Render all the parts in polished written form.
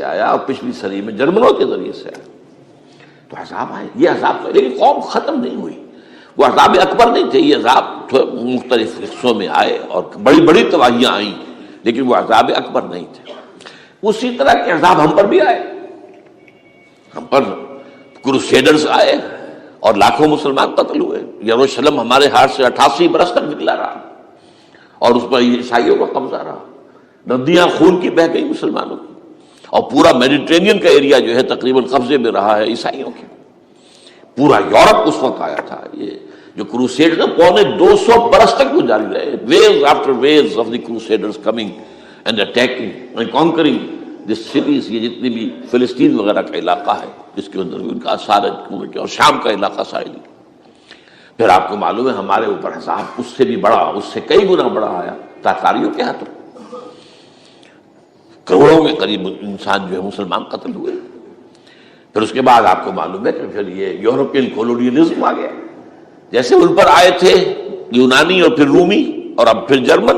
آیا اور پچھلی صدی میں جرمنوں کے ذریعے سے آیا. تو عذاب آئے, یہ عذاب تو, لیکن قوم ختم نہیں ہوئی. وہ عذاب اکبر نہیں تھے, یہ عذاب مختلف حصوں میں آئے اور بڑی بڑی تباہیاں آئیں, لیکن وہ عذاب اکبر نہیں تھے. اسی طرح کے عذاب ہم پر بھی آئے. ہم پر کروسیڈرز آئے اور لاکھوں مسلمان قتل ہوئے. یروشلم ہمارے ہاتھ سے 88 برس تک نکلا رہا اور اس پر عیسائیوں کا قبضہ رہا. ندیاں خون کی بہہ گئی مسلمانوں کی, اور پورا میڈیٹرینین کا ایریا جو ہے تقریباً قبضے میں رہا ہے عیسائیوں کے. پورا یورپ اس وقت آیا تھا. یہ جو کروسیڈ 250 برس تک وہ جاری رہے, waves after waves of the crusaders coming and attacking and conquering this cities. یہ جتنی بھی فلسطین وغیرہ کا علاقہ ہے جس کے اندر ان کا اثار ہے, اور شام کا علاقہ ساحلی. پھر آپ کو معلوم ہے ہمارے اوپر حساب اس سے بھی بڑا, اس سے کئی گنا بڑا آیا تاتاریوں کے ہاتھوں. کروڑوں کے قریب انسان جو ہے مسلمان قتل ہوئے. پھر اس کے بعد آپ کو معلوم ہے کہ پھر یہ یورپین کولونیلزم آ گیا. جیسے ان پر آئے تھے یونانی اور پھر رومی اور اب پھر جرمن,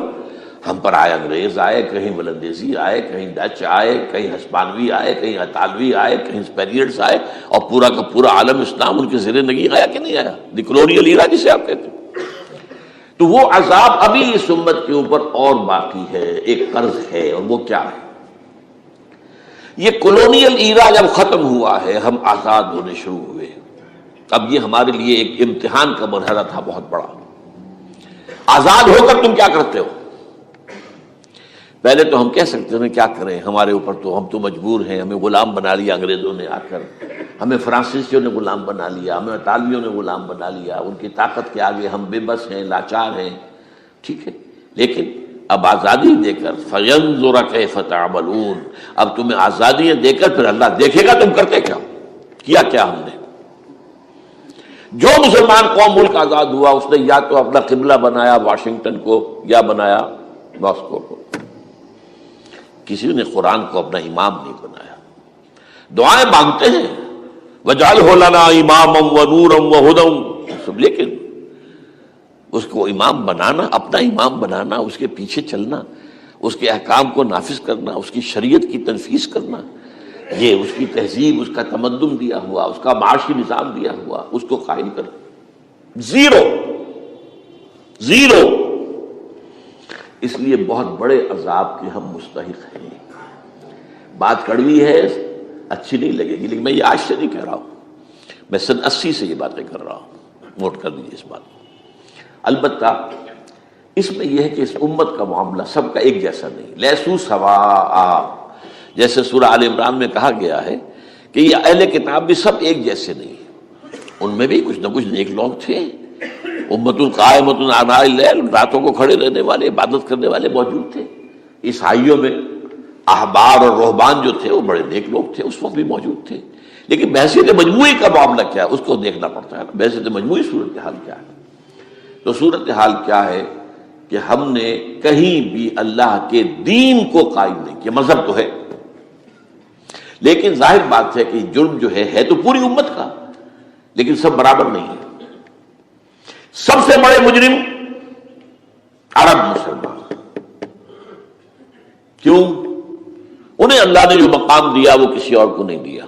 ہم پر آئے انگریز آئے, کہیں ولندیزی آئے, کہیں ڈچ آئے, کہیں ہسپانوی آئے, کہیں اطالوی آئے, کہیں اسپینیڈز آئے, اور پورا کا پورا عالم اسلام ان کے زیر نگین آیا کہ نہیں آیا. دی کولونیل ایرا جسے آپ کہتے ہیں. تو وہ عذاب ابھی اس امت کے اوپر اور باقی ہے, ایک قرض ہے, اور وہ کیا ہے؟ یہ کولونیل ایرا جب ختم ہوا ہے, ہم آزاد ہونے شروع ہوئے. اب یہ ہمارے لیے ایک امتحان کا مرحلہ تھا بہت بڑا. آزاد ہو کر تم کیا کرتے ہو؟ پہلے تو ہم کہہ سکتے ہیں کیا کریں, ہمارے اوپر تو, ہم تو مجبور ہیں, ہمیں غلام بنا لیا انگریزوں نے آ کر, ہمیں فرانسیسیوں نے غلام بنا لیا, ہمیں اطالویوں نے غلام بنا لیا. ان کی طاقت کے آگے ہم بے بس ہیں, لاچار ہیں. ٹھیک ہے, لیکن اب آزادی دے کر فَيَنْظُرَ كَيْفَ تَعْمَلُونَ, اب تمہیں آزادیاں دے کر پھر اللہ دیکھے گا تم کرتے کیا, کیا کیا ہم نے. جو مسلمان قوم ملک آزاد ہوا اس نے یا تو اپنا قبلہ بنایا واشنگٹن کو یا بنایا ماسکو کو. کسی نے قرآن کو اپنا امام نہیں بنایا. دعائیں مانگتے ہیں وَاجْعَلْهُ لَنَا إِمَامًا وَنُورًا وَهُدًى, لیکن اس کو امام بنانا, اپنا امام بنانا, اس کے پیچھے چلنا, اس کے احکام کو نافذ کرنا, اس کی شریعت کی تنفیذ کرنا, یہ اس کی تہذیب, اس کا تمدن دیا ہوا, اس کا معاشی نظام دیا ہوا, اس کو قائم کرنا. زیرو. اس لیے بہت بڑے عذاب کے ہم مستحق ہیں. بات کڑوی ہے, اچھی نہیں لگے گی, لیکن میں یہ آج سے نہیں کہہ رہا ہوں, میں سن 80 سے یہ باتیں کر رہا ہوں. نوٹ کر دیجیے اس بات کو. البتہ اس میں یہ ہے کہ اس امت کا معاملہ سب کا ایک جیسا نہیں. لیسو سواء, جیسے سورہ آل عمران میں کہا گیا ہے کہ یہ اہل کتاب بھی سب ایک جیسے نہیں ہیں, ان میں بھی کچھ نہ کچھ نیک لوگ تھے. امت قائمۃ آناء اللیل, راتوں کو کھڑے رہنے والے, عبادت کرنے والے موجود تھے. عیسائیوں میں احبار اور رہبان جو تھے وہ بڑے نیک لوگ تھے, اس وقت بھی موجود تھے. لیکن بحثیت مجموعی کا معاملہ کیا ہے اس کو دیکھنا پڑتا ہے نا, بحثیت مجموعی صورتحال کیا ہے. تو صورتحال کیا ہے کہ ہم نے کہیں بھی اللہ کے دین کو قائم نہیں کیا. مذہب تو ہے, لیکن ظاہر بات ہے کہ جرم جو ہے تو پوری امت کا, لیکن سب برابر نہیں ہے. سب سے بڑے مجرم عرب مسلمان. کیوں؟ انہیں اللہ نے جو مقام دیا وہ کسی اور کو نہیں دیا.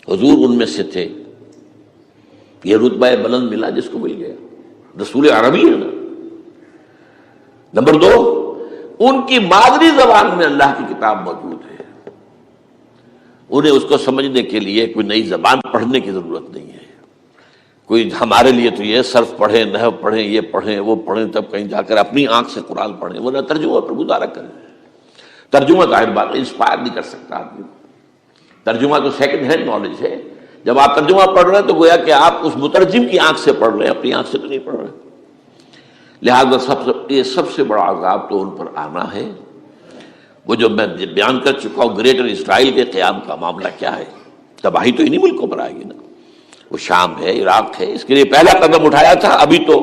حضور ان میں سے تھے, یہ رتبہ بلند ملا جس کو مل گیا, رسول عربی ہے نا. نمبر 2, ان کی مادری زبان میں اللہ کی کتاب موجود ہے. انہیں اس کو سمجھنے کے لیے کوئی نئی زبان پڑھنے کی ضرورت نہیں ہے. کوئی ہمارے لیے تو یہ صرف پڑھیں, نحو پڑھیں, یہ پڑھیں, وہ پڑھیں, تب کہیں جا کر اپنی آنکھ سے قرآن پڑھیں, ورنہ ترجمہ پر گزارا کریں. ترجمہ ظاہر بات انسپائر نہیں کر سکتا آدمی. ترجمہ تو سیکنڈ ہینڈ نالج ہے. جب آپ ترجمہ پڑھ رہے ہیں تو گویا کہ آپ اس مترجم کی آنکھ سے پڑھ رہے ہیں, اپنی آنکھ سے تو نہیں پڑھ رہے. لہذا سب سے بڑا عذاب تو ان پر آنا ہے. وہ جو میں بیان کر چکا ہوں گریٹر اسرائیل کے قیام کا معاملہ کیا ہے, تباہی تو انہی ملکوں پر آئے گی نا. وہ شام ہے, عراق ہے, اس کے لیے پہلا قدم اٹھایا تھا, ابھی تو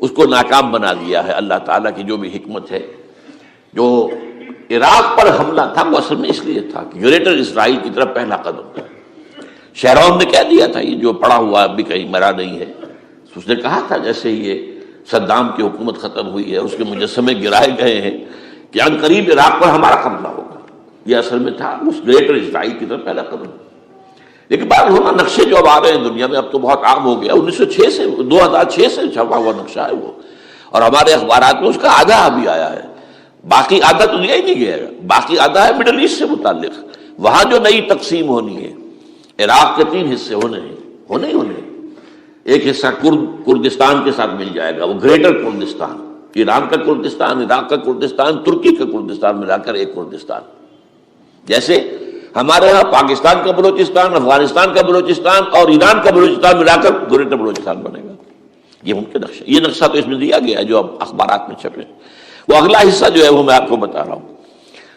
اس کو ناکام بنا دیا ہے اللہ تعالیٰ کی جو بھی حکمت ہے. جو عراق پر حملہ تھا وہ اصل میں اس لیے تھا کہ گریٹر اسرائیل کی طرف پہلا قدم تھا. شہرون نے کہہ دیا تھا, یہ جو پڑا ہوا اب بھی کہیں مرا نہیں ہے. اس نے کہا تھا جیسے یہ صدام کی حکومت ختم ہوئی ہے, اس کے مجسمے گرائے گئے ہیں, کہ ان قریب عراق پر ہمارا قبضہ ہوگا. یہ اصل میں تھا اس گریٹر اسرائیل کی طرف پہلا قدم. لیکن بہرحال ہونا نقشے جو اب آ رہے ہیں دنیا میں اب تو بہت عام ہو گیا. 1906 سے 2006 سے چھپا ہوا نقشہ ہے وہ, اور ہمارے اخبارات میں اس کا آدھا ابھی آیا ہے, باقی آدھا تو لیا ہی نہیں گیا. باقی آدھا ہے مڈل ایسٹ سے متعلق. وہاں جو نئی تقسیم ہونی ہے, عراق کے 3 حصے ہونے ہیں. ایک حصہ کردستان کے ساتھ مل جائے گا, وہ گریٹر کردستان, ایران کا کردستان, عراق کا کردستان, ترکی کا کردستان ملا کر ایک کردستان. جیسے ہمارے ہاں پاکستان کا بلوچستان, افغانستان کا بلوچستان اور ایران کا بلوچستان ملا کر گریٹر بلوچستان بنے گا. یہ ممکن نقشہ, یہ نقشہ تو اس میں دیا گیا ہے جو اب اخبارات میں چھپے. وہ اگلا حصہ جو ہے وہ میں آپ کو بتا رہا ہوں.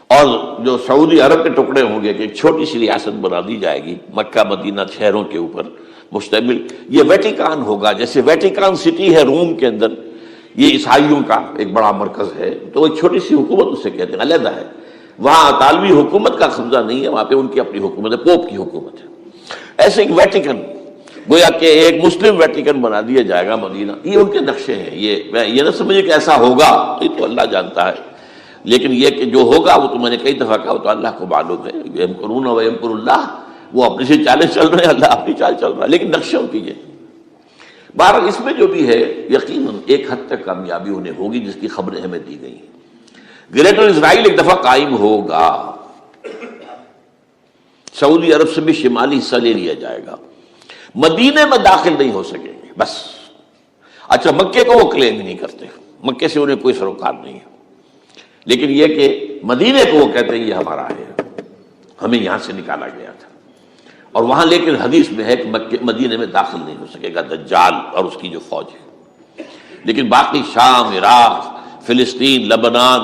اور جو سعودی عرب کے ٹکڑے ہوں گے کہ ایک چھوٹی سی ریاست بنا دی جائے گی مکہ مدینہ شہروں کے اوپر مشتمل. یہ ویٹیکان ہوگا, جیسے ویٹیکان سٹی ہے روم کے اندر, یہ عیسائیوں کا ایک بڑا مرکز ہے, تو ایک چھوٹی سی حکومت اسے کہتے ہیں, علیحدہ ہے. وہاں اطالوی حکومت کا قبضہ نہیں ہے, وہاں پہ ان کی اپنی حکومت ہے, پوپ کی حکومت ہے. ایسے ایک ویٹیکن, گویا کہ ایک مسلم ویٹیکن بنا دیا جائے گا مدینہ. یہ ان کے نقشے ہیں. یہ نہ سمجھے کہ ایسا ہوگا, یہ تو اللہ جانتا ہے, لیکن یہ کہ جو ہوگا وہ تو میں نے کئی دفعہ کہا, تو اللہ کو معلوم ہے. یمکرون و یمکر اللہ, وہ اپنی سے چالیں چل رہے ہیں, اللہ اپنی چال چل رہا ہے, لیکن نقشوں کی یہ. بہرحال اس میں جو بھی ہے یقیناً ایک حد تک کامیابی انہیں ہوگی جس کی خبریں ہمیں دی گئی ہیں. گریٹر اسرائیل ایک دفعہ قائم ہوگا, سعودی عرب سے بھی شمالی حصہ لے لیا جائے گا, مدینے میں داخل نہیں ہو سکیں گے بس. اچھا, مکے کو وہ کلیم نہیں کرتے, مکے سے انہیں کوئی سروکار نہیں ہے, لیکن یہ کہ مدینے کو وہ کہتے ہیں یہ ہمارا ہے, ہمیں یہاں سے نکالا گیا تھا. اور وہاں لیکن حدیث میں ہے کہ مکے مدینے میں داخل نہیں ہو سکے گا دجال اور اس کی جو فوج ہے. لیکن باقی شام, عراق, فلسطین, لبنان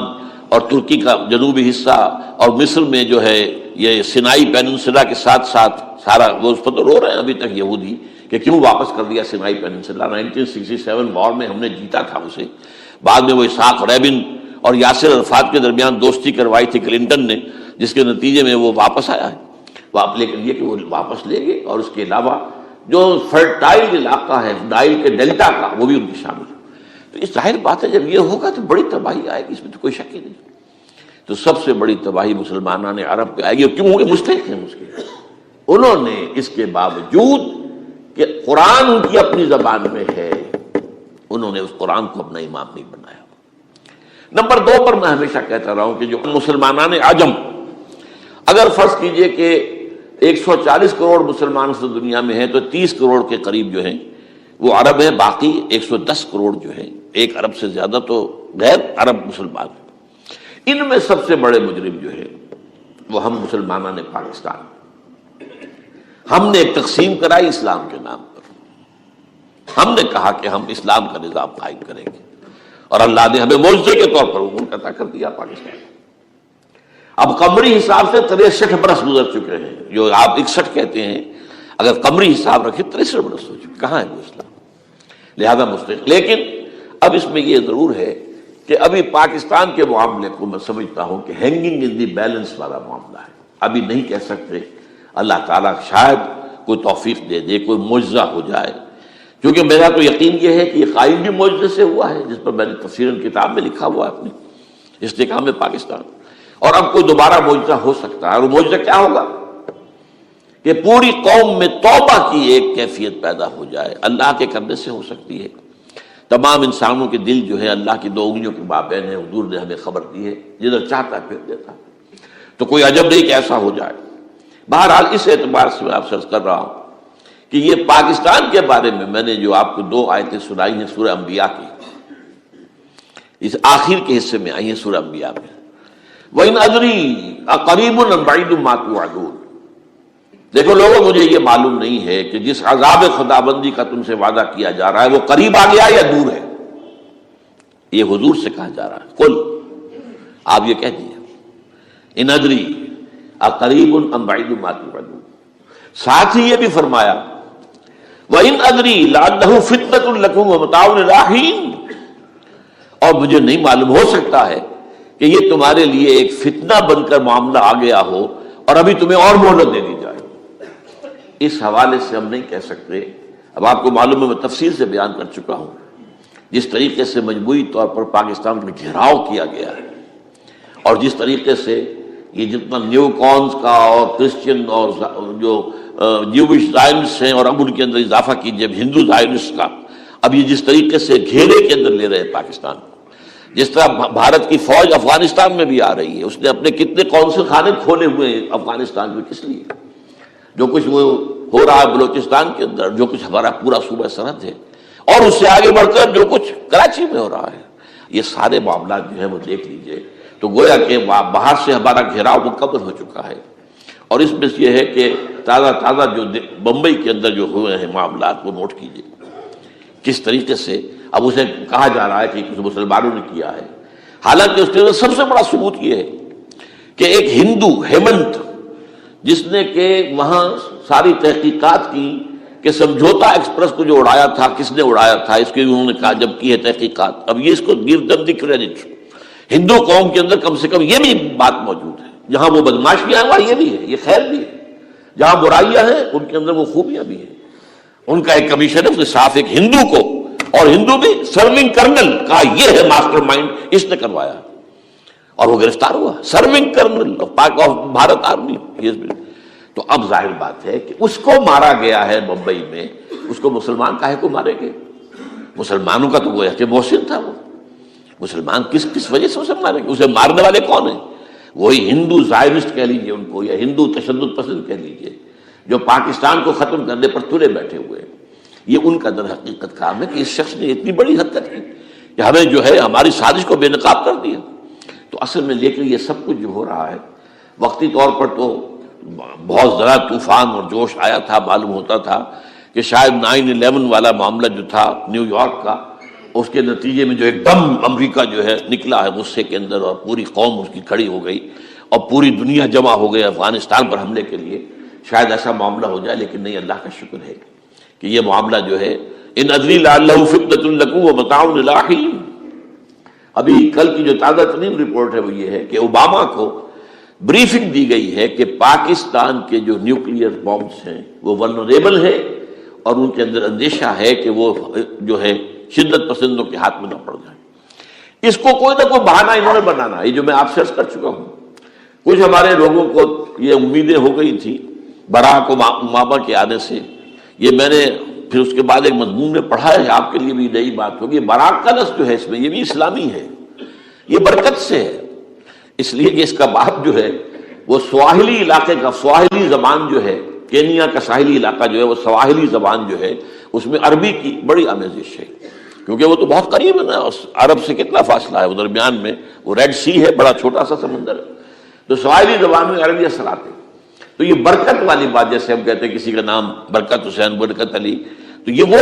اور ترکی کا جنوبی حصہ اور مصر میں جو ہے یہ سینائی پیننسلا کے ساتھ ساتھ سارا, وہ اس پر تو رو رہے ہیں ابھی تک یہودی کہ کیوں واپس کر دیا سینائی پیننسلا. 1967 وار میں ہم نے جیتا تھا اسے, بعد میں وہ اسحاق ریبن اور یاسر عرفات کے درمیان دوستی کروائی تھی کلنٹن نے, جس کے نتیجے میں وہ واپس آیا ہے. لیکن یہ کہ وہ واپس لے گئے, اور اس کے علاوہ جو فرٹائل علاقہ ہے نائل کے ڈیلٹا کا وہ بھی ان کی شامل ہے. تو اس ظاہر بات ہے جب یہ ہوگا تو بڑی تباہی آئے گی, اس میں تو کوئی شک ہی نہیں. تو سب سے بڑی تباہی مسلمانان عرب پہ آئے گی. کیوں کہ مستحق ہیں اس کے, انہوں نے اس کے باوجود کہ قرآن ان کی اپنی زبان میں ہے, انہوں نے اس قرآن کو اپنا امام نہیں بنایا. نمبر 2 پر میں ہمیشہ کہتا رہا ہوں کہ جو مسلمانان عجم, اگر فرض کیجئے کہ 140 کروڑ مسلمان اس دنیا میں ہیں تو 30 کروڑ کے قریب جو ہیں وہ عرب ہیں, باقی 110 کروڑ جو ہیں, 1 ارب سے زیادہ تو غیر عرب مسلمان ہیں. ان میں سب سے بڑے مجرم جو ہے وہ ہم مسلمانوں نے پاکستان, ہم نے ایک تقسیم کرائی اسلام کے نام پر. ہم نے کہا کہ ہم اسلام کا نظام قائم کریں گے, اور اللہ نے ہمیں معجزے کے طور پر ملک عطا کر دیا پاکستان. اب قمری حساب سے 63 برس گزر چکے ہیں, جو آپ 61 کہتے ہیں, اگر قمری حساب رکھے 63 برس ہو چکے. کہاں ہے وہ اسلام؟ لہذا مستحق. لیکن اب اس میں یہ ضرور ہے کہ ابھی پاکستان کے معاملے کو میں سمجھتا ہوں کہ ہینگنگ ان دی بیلنس والا معاملہ ہے. ابھی نہیں کہہ سکتے, اللہ تعالیٰ شاید کوئی توفیق دے دے, کوئی معجزہ ہو جائے. کیونکہ میرا تو یقین یہ ہے کہ یہ قائم بھی معجزے سے ہوا ہے, جس پر میں نے تفسیراً کتاب میں لکھا ہوا ہے اپنی استحکام پاکستان. اور اب کوئی دوبارہ معجزہ ہو سکتا ہے. اور معجزہ کیا ہوگا کہ پوری قوم میں توبہ کی ایک کیفیت پیدا ہو جائے. اللہ کے کرنے سے ہو سکتی ہے. تمام انسانوں کے دل جو ہے اللہ کی 2 انگلیوں کے مابین ہے. حضور نے ہمیں خبر دی ہے, جدھر چاہتا ہے پھر دیتا ہے. تو کوئی عجب نہیں کہ ایسا ہو جائے. بہرحال اس اعتبار سے میں آپ سے عرض کر رہا ہوں کہ یہ پاکستان کے بارے میں نے جو آپ کو 2 آیتیں سنائی ہیں سورہ انبیاء کی, اس آخر کے حصے میں آئی ہیں سورہ انبیاء میں. وَإِنْ أَدْرِي أَقَرِيبٌ أَمْ بَعِيدٌ مَا تُوعَدُونَ. دیکھو لوگوں, مجھے یہ معلوم نہیں ہے کہ جس عذاب خدابندی کا تم سے وعدہ کیا جا رہا ہے وہ قریب آ گیا یا دور ہے. یہ حضور سے کہا جا رہا ہے. قل, آپ یہ کہہ دیجیے, ان ادری اقریب ام بعید ما توعدون. ساتھ ہی یہ بھی فرمایا وَإِنْ أَدْرِي لَعَلَّهُ فِتْنَةٌ لَكُمْ وَمَتَاعٌ إِلَىٰ حِينٍ. اور مجھے نہیں معلوم, ہو سکتا ہے کہ یہ تمہارے لیے ایک فتنہ بن کر معاملہ آ گیا ہو اور ابھی تمہیں اور مہلت دے دی جائے. اس حوالے سے ہم نہیں کہہ سکتے. اب آپ کو معلوم ہے, میں تفصیل سے بیان کر چکا ہوں جس طریقے سے مجموعی طور پر پاکستان میں گھیراؤ کیا گیا ہے, اور جس طریقے سے یہ جتنا نیو کونس کا اور کرسچن اور جو جیوش زائنسٹ ہیں، اور اب ان کے اندر اضافہ کیجیے ہندو زائنسٹ کا، اب یہ جس طریقے سے گھیرے کے اندر لے رہے ہیں پاکستان کو، جس طرح بھارت کی فوج افغانستان میں بھی آ رہی ہے، اس نے اپنے کتنے قونصل خانے کھولے ہوئے ہیں افغانستان میں، کس لیے؟ جو کچھ وہ ہو رہا ہے بلوچستان کے اندر، جو کچھ ہمارا پورا صوبہ سرحد ہے، اور اس سے آگے بڑھ کر جو کچھ کراچی میں ہو رہا ہے، یہ سارے معاملات جو ہیں وہ دیکھ لیجئے تو گویا کہ باہر سے ہمارا گھیراؤ مکمل ہو چکا ہے۔ اور اس میں یہ ہے کہ تازہ جو بمبئی کے اندر جو ہوئے ہیں معاملات وہ نوٹ کیجئے کس طریقے سے اب اسے کہا جا رہا ہے کہ کسی مسلمانوں نے کیا ہے، حالانکہ اس کے سب سے بڑا ثبوت یہ ہے کہ ایک ہندو ہیمنت، جس نے کہ وہاں ساری تحقیقات کی کہ سمجھوتا ایکسپریس کو جو اڑایا تھا کس نے اڑایا تھا، اس کی انہوں نے کہا جب کی ہے تحقیقات، اب یہ اس کو گیو دم دی کریڈٹ، ہندو قوم کے اندر کم سے کم یہ بھی بات موجود ہے، جہاں وہ بدماشیاں ہیں وہاں یہ بھی ہے، یہ خیر بھی ہے، جہاں برائیاں ہیں ان کے اندر وہ خوبیاں بھی ہیں۔ ان کا ایک کمیشن ہے، اس نے صاف ایک ہندو کو، اور ہندو بھی سرونگ کرنل کہا یہ ہے ماسٹر مائنڈ، اس نے کروایا، اور وہ گرفتار ہوا، serving kernel of Bharat army. تو اب ظاہر بات ہے کہ اس کو مارا گیا ہے ممبئی میں، اس کو مسلمان کاہے کو مارے گئے؟ مسلمانوں کا تو وہ کہ محسن تھا، وہ مسلمان کس وجہ سے اسے مارے گئے؟ اسے مارنے والے کون ہیں؟ وہی ہندو زائنسٹ کہہ لیجیے ان کو، یا ہندو تشدد پسند کہہ لیجیے، جو پاکستان کو ختم کرنے پر تلے بیٹھے ہوئے ہیں۔ یہ ان کا در حقیقت کام ہے کہ اس شخص نے اتنی بڑی حرکت کی کہ ہمیں جو ہے ہماری سازش کو بے نقاب کر دیا۔ تو اصل میں لیکن یہ سب کچھ جو ہو رہا ہے وقتی طور پر تو بہت ذرا طوفان اور جوش آیا تھا، معلوم ہوتا تھا کہ شاید 9/11 والا معاملہ جو تھا نیو یارک کا، اس کے نتیجے میں جو ایک دم امریکہ جو ہے نکلا ہے غصے کے اندر، اور پوری قوم اس کی کھڑی ہو گئی اور پوری دنیا جمع ہو گئی افغانستان پر حملے کے لیے، شاید ایسا معاملہ ہو جائے، لیکن نہیں، اللہ کا شکر ہے کہ یہ معاملہ جو ہے ان ادری لعلہ فتنۃ لکم ومتاع الی حین۔ ابھی کل کی جو تازہ ترین رپورٹ ہے وہ یہ ہے کہ اوباما کو بریفنگ دی گئی ہے کہ پاکستان کے جو نیوکلیئر بامز ہیں وہ ولنریبل ہیں، اور ان کے اندر اندیشہ ہے کہ وہ جو ہے شدت پسندوں کے ہاتھ میں نہ پڑ جائیں۔ اس کو کوئی نہ کوئی بہانہ انہوں نے بنانا ہے، یہ جو میں آپ سے عرض کر چکا ہوں۔ کچھ ہمارے لوگوں کو یہ امیدیں ہو گئی تھی براک اوباما کے آنے سے، یہ میں نے پھر اس کے بعد ایک مضمون میں پڑھا ہے، آپ کے لیے بھی نئی بات ہوگی، براک کا لفظ جو ہے اس میں یہ بھی اسلامی ہے، یہ برکت سے ہے، اس لیے کہ اس کا باپ جو ہے وہ سواحلی علاقے کا، سواحلی زبان جو ہے، کینیا کا ساحلی علاقہ جو ہے وہ سواحلی زبان جو ہے اس میں عربی کی بڑی آمیزش ہے، کیونکہ وہ تو بہت قریب ہے نا، عرب سے کتنا فاصلہ ہے، وہ درمیان میں وہ ریڈ سی ہے، بڑا چھوٹا سا سمندر ہے، تو سواحلی زبان میں عربی اثرات ہیں۔ تو یہ برکت والی بات، جیسے ہم کہتے ہیں کسی کا نام برکت حسین، برکت علی، تو یہ وہ